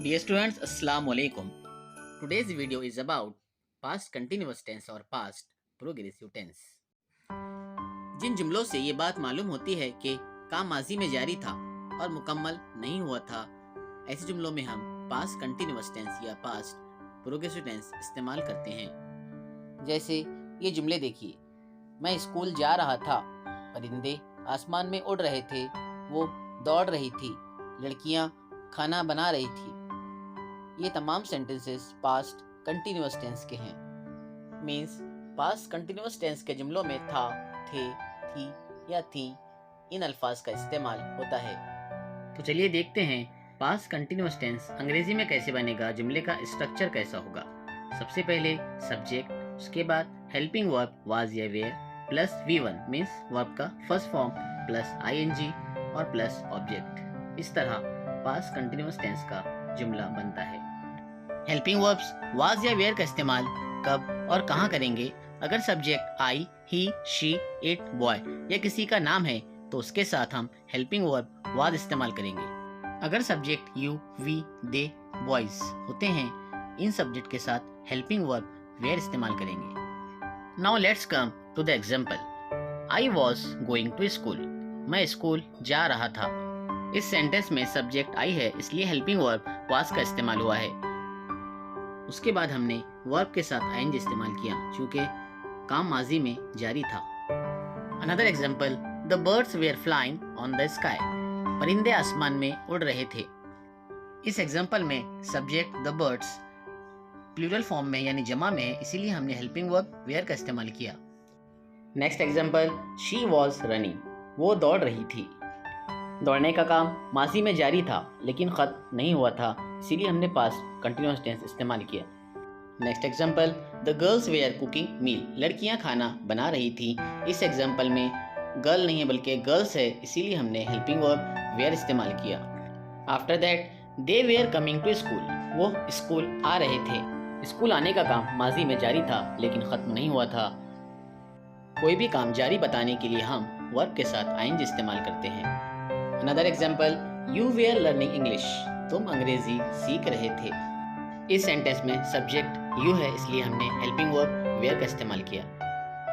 Dear students, Assalamu alaikum. Today's video is about past continuous tense और past progressive tense. जिन जुमलों से ये बात मालूम होती है कि काम माजी में जारी था और मुकम्मल नहीं हुआ था, ऐसे जुमलों में हम past continuous tense या past progressive tense इस्तेमाल करते हैं। जैसे ये जुमले देखिए, मैं स्कूल जा रहा था, परिंदे आसमान में उड़ रहे थे, वो दौड़ रही थी, लड़कियां खाना बना रही थी। ये तमाम सेंटेंसेस पास्ट कंटिन्यूअस टेंस के हैं। मीन्स पास्ट कंटिन्यूअस टेंस के जुमलों में था, थे, थी या थी इन अल्फाज का इस्तेमाल होता है। तो चलिए देखते हैं पास्ट कंटिन्यूअस टेंस अंग्रेजी में कैसे बनेगा, जुमले का स्ट्रक्चर कैसा होगा। सबसे पहले सब्जेक्ट, उसके बाद हेल्पिंग वर्ब वाज या were plus V1 means verb का फर्स्ट फॉर्म प्लस ING और प्लस ऑब्जेक्ट। इस तरह पास्ट कंटिन्यूअस टेंस का जुमला बनता है। हेल्पिंग वर्ब्स वाज या वेयर का इस्तेमाल कब और कहाँ करेंगे? अगर subject I, he, she, it, boy या किसी का नाम है तो उसके साथ हम हेल्पिंग वर्ब वाज इस्तेमाल करेंगे। अगर subject you, we, they, boys होते हैं, इन सब्जेक्ट के साथ हेल्पिंग वर्ब वेयर इस्तेमाल करेंगे। Now let's come to the example. I was going to school. मैं स्कूल जा रहा था। इस सेंटेंस में सब्जेक्ट आई है, इसलिए हेल्पिंग वर्ब वाज का इस्तेमाल हुआ है। उसके बाद हमने वर्ब के साथ ING इस्तेमाल किया क्योंकि काम माजी में जारी था। Another example, the birds were flying on the sky. परिंदे आसमान में उड़ रहे थे। इस एग्जांपल में subject the birds plural form में यानी जमा में है, इसीलिए हमने हेल्पिंग वर्ब वेयर का इस्तेमाल किया। Next example, she was running. वो दौड़ रही थी। दौड़ने का काम माजी में जारी था लेकिन ख़त्म नहीं हुआ था, इसीलिए हमने पास्ट कंटिन्यूअस टेंस इस्तेमाल किया। Next example, the girls were cooking meal. लड़कियां खाना बना रही थी। इस एग्जांपल में गर्ल नहीं है बल्कि गर्ल्स है, इसीलिए हमने हेल्पिंग वर्ब वेयर इस्तेमाल किया। After that they were coming to school. वो स्कूल आ रहे थे। स्कूल आने का काम माजी में जारी था लेकिन ख़त्म नहीं हुआ था। कोई भी काम जारी बताने के लिए हम वर्ब के साथ ING इस्तेमाल करते हैं। Another example, you were learning English. तुम अंग्रेजी सीख रहे थे। इस सेंटेंस में सब्जेक्ट यू है, इसलिए हमने हेल्पिंग वर्ब वेयर का इस्तेमाल किया।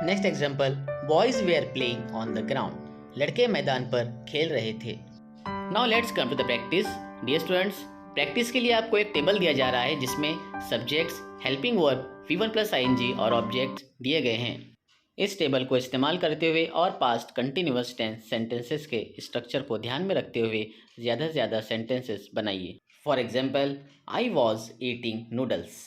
Next example, boys were playing on the ground. लड़के मैदान पर खेल रहे थे। Now let's come to the practice. Dear students, practice के लिए आपको एक टेबल दिया जा रहा है जिसमें subjects, helping verb, V1 plus ING और ऑब्जेक्ट दिए गए हैं। इस टेबल को इस्तेमाल करते हुए और पास्ट कंटिन्यूअस टेंस सेंटेंसेस के स्ट्रक्चर को ध्यान में रखते हुए ज़्यादा से ज़्यादा सेंटेंसेस बनाइए। For example, I was eating noodles.